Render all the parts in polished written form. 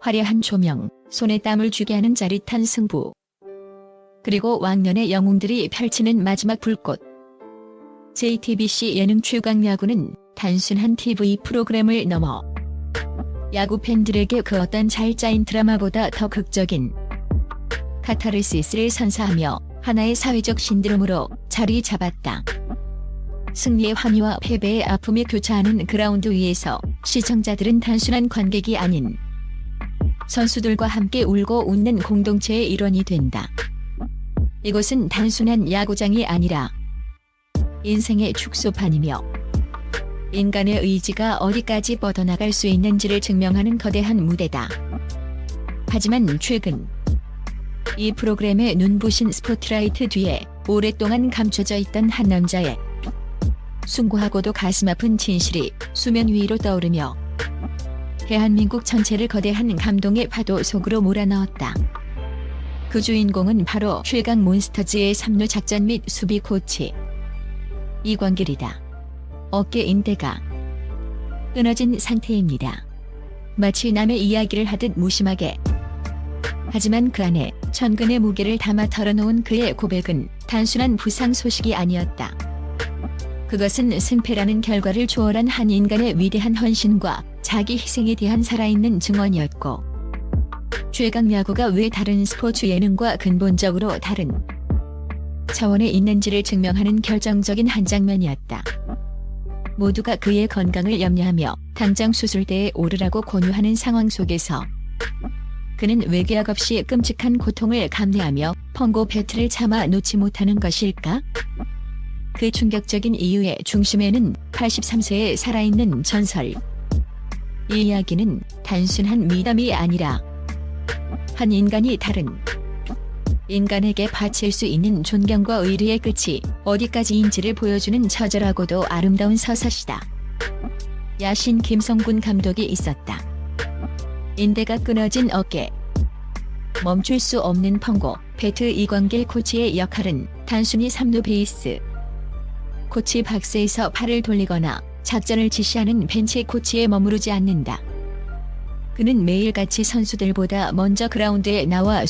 화려한 조명, 손에 땀을 쥐게 하는 짜릿한 승부. 그리고 왕년의 영웅들이 펼치는 마지막 불꽃. JTBC 예능 최강 야구는 단순한 TV 프로그램을 넘어 야구 팬들에게 그 어떤 잘 짜인 드라마보다 더 극적인 카타르시스를 선사하며 하나의 사회적 신드롬으로 자리 잡았다. 승리의 환희와 패배의 아픔이 교차하는 그라운드 위에서 시청자들은 단순한 관객이 아닌 선수들과 함께 울고 웃는 공동체의 일원이 된다. 이곳은 단순한 야구장이 아니라 인생의 축소판이며 인간의 의지가 어디까지 뻗어나갈 수 있는지를 증명하는 거대한 무대다. 하지만 최근 이 프로그램의 눈부신 스포트라이트 뒤에 오랫동안 감춰져 있던 한 남자의 숭고하고도 가슴 아픈 진실이 수면 위로 떠오르며 대한민국 전체를 거대한 감동의 파도 속으로 몰아넣었다. 그 주인공은 바로 최강 몬스터즈의 3루 작전 및 수비 코치 이광길이다. 어깨 인대가 끊어진 상태입니다. 마치 남의 이야기를 하듯 무심하게. 하지만 그 안에 천근의 무게를 담아 털어놓은 그의 고백은 단순한 부상 소식이 아니었다. 그것은 승패라는 결과를 초월한 한 인간의 위대한 헌신과 자기 희생에 대한 살아있는 증언이었고, 최강 야구가 왜 다른 스포츠 예능과 근본적으로 다른 차원에 있는지를 증명하는 결정적인 한 장면이었다. 모두가 그의 건강을 염려하며 당장 수술대에 오르라고 권유하는 상황 속에서 그는 외계약 없이 끔찍한 고통을 감내하며 펑고 배트를 참아 놓지 못하는 것일까? 그 충격적인 이유의 중심에는 83세의 살아있는 전설. 이 이야기는 단순한 미담이 아니라 한 인간이 다른 인간에게 바칠 수 있는 존경과 의리의 끝이 어디까지인지를 보여주는 처절하고도 아름다운 서사시다. 야신 김성군 감독이 있었다. 인대가 끊어진 어깨. 멈출 수 없는 펑고 배트 이광길 코치의 역할은 단순히 3루 베이스 코치 박스에서 팔을 돌리거나 작전을 지시하는 벤치 코치에 머무르지 않는다. 그는 매일같이 선수들보다 먼저 그라운드에 나와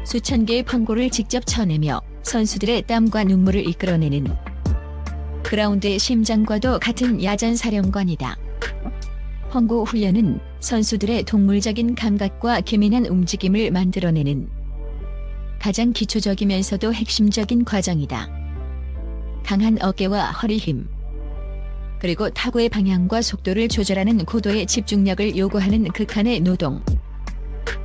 수천 개의 펑고를 직접 쳐내며 선수들의 땀과 눈물을 이끌어내는 그라운드의 심장과도 같은 야전 사령관이다. 펑고 훈련은 선수들의 동물적인 감각과 기민한 움직임을 만들어내는 가장 기초적이면서도 핵심적인 과정이다. 강한 어깨와 허리 힘, 그리고 타구의 방향과 속도를 조절하는 고도의 집중력을 요구하는 극한의 노동.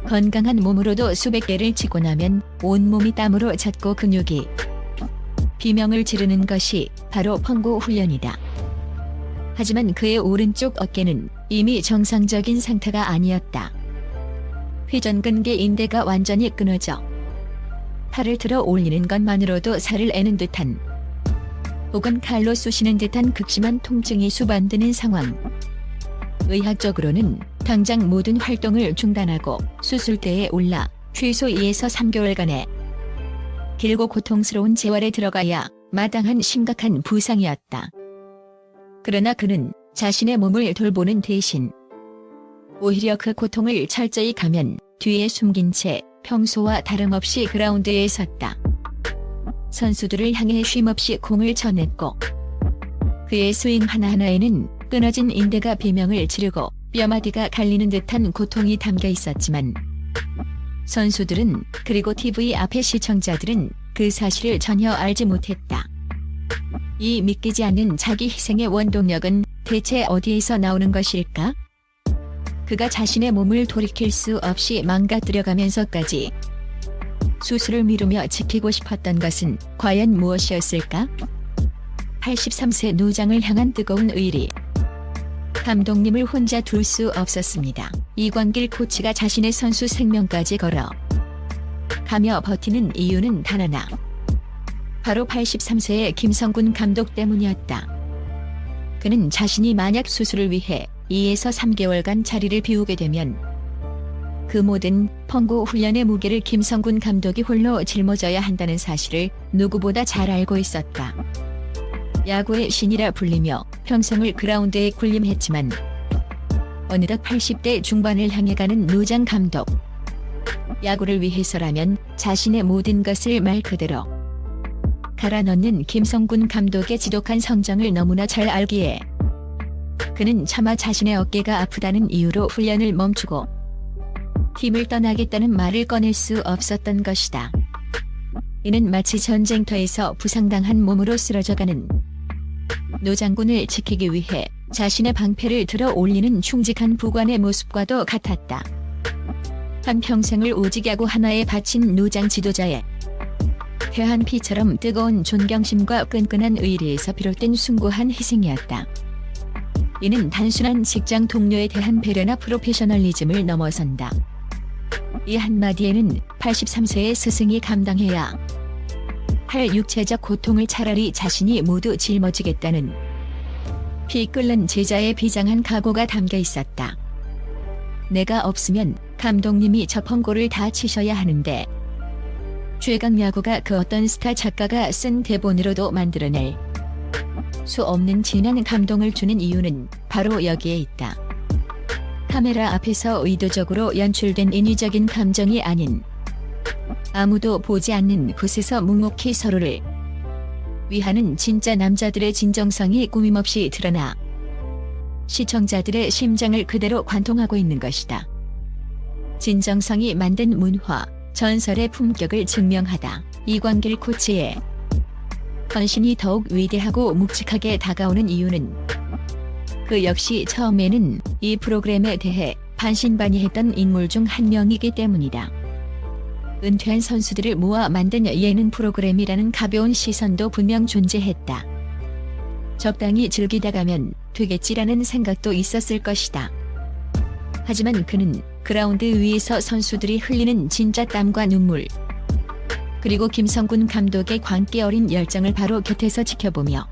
건강한 몸으로도 수백 개를 치고 나면 온몸이 땀으로 젖고 근육이 비명을 지르는 것이 바로 펑고 훈련이다. 하지만 그의 오른쪽 어깨는 이미 정상적인 상태가 아니었다. 회전근개 인대가 완전히 끊어져 팔을 들어 올리는 것만으로도 살을 애는 듯한 혹은 칼로 쑤시는 듯한 극심한 통증이 수반되는 상황. 의학적으로는 당장 모든 활동을 중단하고 수술대에 올라 최소 2에서 3개월간의 길고 고통스러운 재활에 들어가야 마땅한 심각한 부상이었다. 그러나 그는 자신의 몸을 돌보는 대신 오히려 그 고통을 철저히 가면 뒤에 숨긴 채 평소와 다름없이 그라운드에 섰다. 선수들을 향해 쉼없이 공을 쳐냈고 그의 스윙 하나하나에는 끊어진 인대가 비명을 지르고 뼈마디가 갈리는 듯한 고통이 담겨 있었지만 선수들은 그리고 TV 앞의 시청자들은 그 사실을 전혀 알지 못했다. 이 믿기지 않는 자기 희생의 원동력은 대체 어디에서 나오는 것일까? 그가 자신의 몸을 돌이킬 수 없이 망가뜨려가면서까지 수술을 미루며 지키고 싶었던 것은 과연 무엇이었을까? 83세 노장을 향한 뜨거운 의리. 감독님을 혼자 둘 수 없었습니다. 이광길 코치가 자신의 선수 생명까지 걸어 가며 버티는 이유는 단 하나. 바로 83세의 김성군 감독 때문이었다. 그는 자신이 만약 수술을 위해 2에서 3개월간 자리를 비우게 되면 그 모든 펑고 훈련의 무게를 김성군 감독이 홀로 짊어져야 한다는 사실을 누구보다 잘 알고 있었다. 야구의 신이라 불리며 평생을 그라운드에 군림했지만 어느덧 80대 중반을 향해 가는 노장 감독. 야구를 위해서라면 자신의 모든 것을 말 그대로 갈아넣는 김성군 감독의 지독한 성정을 너무나 잘 알기에 그는 차마 자신의 어깨가 아프다는 이유로 훈련을 멈추고 팀을 떠나겠다는 말을 꺼낼 수 없었던 것이다. 이는 마치 전쟁터에서 부상당한 몸으로 쓰러져가는 노장군을 지키기 위해 자신의 방패를 들어 올리는 충직한 부관의 모습과도 같았다. 한평생을 오직 야구 하나에 바친 노장 지도자의 태한 피처럼 뜨거운 존경심과 끈끈한 의리에서 비롯된 숭고한 희생이었다. 이는 단순한 직장 동료에 대한 배려나 프로페셔널리즘을 넘어선다. 이 한마디에는 83세의 스승이 감당해야 할 육체적 고통을 차라리 자신이 모두 짊어지겠다는 피 끓는 제자의 비장한 각오가 담겨 있었다. 내가 없으면 감독님이 저 펑고를 다 치셔야 하는데 최강야구가 그 어떤 스타 작가가 쓴 대본으로도 만들어낼 수 없는 진한 감동을 주는 이유는 바로 여기에 있다. 카메라 앞에서 의도적으로 연출된 인위적인 감정이 아닌 아무도 보지 않는 곳에서 묵묵히 서로를 위하는 진짜 남자들의 진정성이 꾸밈없이 드러나 시청자들의 심장을 그대로 관통하고 있는 것이다. 진정성이 만든 문화, 전설의 품격을 증명하다. 이광길 코치의 헌신이 더욱 위대하고 묵직하게 다가오는 이유는 그 역시 처음에는 이 프로그램에 대해 반신반의했던 인물 중 한 명이기 때문이다. 은퇴한 선수들을 모아 만든 예능 프로그램이라는 가벼운 시선도 분명 존재했다. 적당히 즐기다 가면 되겠지라는 생각도 있었을 것이다. 하지만 그는 그라운드 위에서 선수들이 흘리는 진짜 땀과 눈물, 그리고 김성군 감독의 광기 어린 열정을 바로 곁에서 지켜보며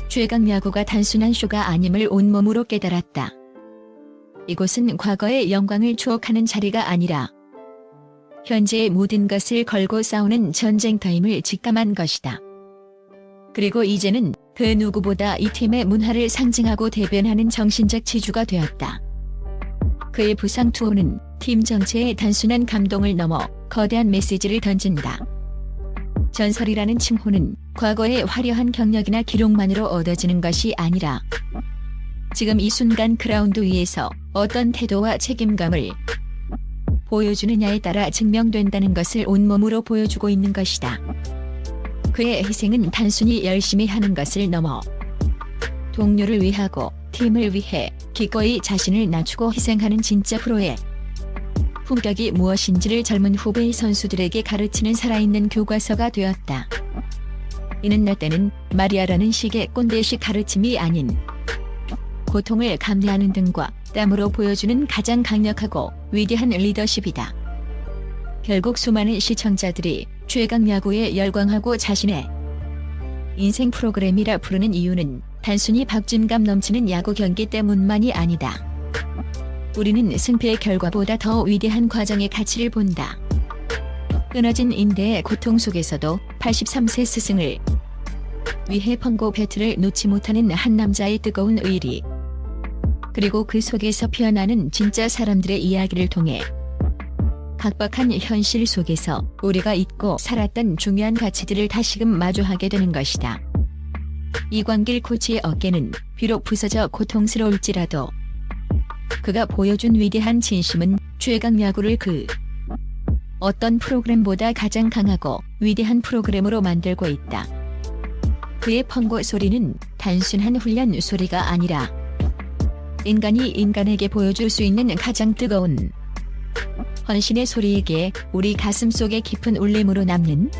최강야구가 단순한 쇼가 아님을 온몸으로 깨달았다. 이곳은 과거의 영광을 추억하는 자리가 아니라 현재의 모든 것을 걸고 싸우는 전쟁터임을 직감한 것이다. 그리고 이제는 그 누구보다 이 팀의 문화를 상징하고 대변하는 정신적 지주가 되었다. 그의 부상 투혼은 팀 전체의 단순한 감동을 넘어 거대한 메시지를 던진다. 전설이라는 칭호는 과거의 화려한 경력이나 기록만으로 얻어지는 것이 아니라 지금 이 순간 그라운드 위에서 어떤 태도와 책임감을 보여주느냐에 따라 증명된다는 것을 온몸으로 보여주고 있는 것이다. 그의 희생은 단순히 열심히 하는 것을 넘어 동료를 위하고 팀을 위해 기꺼이 자신을 낮추고 희생하는 진짜 프로의 품격이 무엇인지를 젊은 후배의 선수들에게 가르치는 살아있는 교과서가 되었다. 이는 나 때는 마리아라는 식의 꼰대식 가르침이 아닌 고통을 감내하는 등과 땀으로 보여주는 가장 강력하고 위대한 리더십이다. 결국 수많은 시청자들이 최강야구에 열광하고 자신의 인생 프로그램이라 부르는 이유는 단순히 박진감 넘치는 야구 경기 때문만이 아니다. 우리는 승패의 결과보다 더 위대한 과정의 가치를 본다. 끊어진 인대의 고통 속에서도 83세 스승을 위해 펑고 배틀을 놓지 못하는 한 남자의 뜨거운 의리, 그리고 그 속에서 피어나는 진짜 사람들의 이야기를 통해 각박한 현실 속에서 우리가 잊고 살았던 중요한 가치들을 다시금 마주하게 되는 것이다. 이광길 코치의 어깨는 비록 부서져 고통스러울지라도 그가 보여준 위대한 진심은 최강야구를 그 어떤 프로그램보다 가장 강하고 위대한 프로그램으로 만들고 있다. 그의 펑고 소리는 단순한 훈련 소리가 아니라 인간이 인간에게 보여줄 수 있는 가장 뜨거운 헌신의 소리이기에 우리 가슴 속에 깊은 울림으로 남는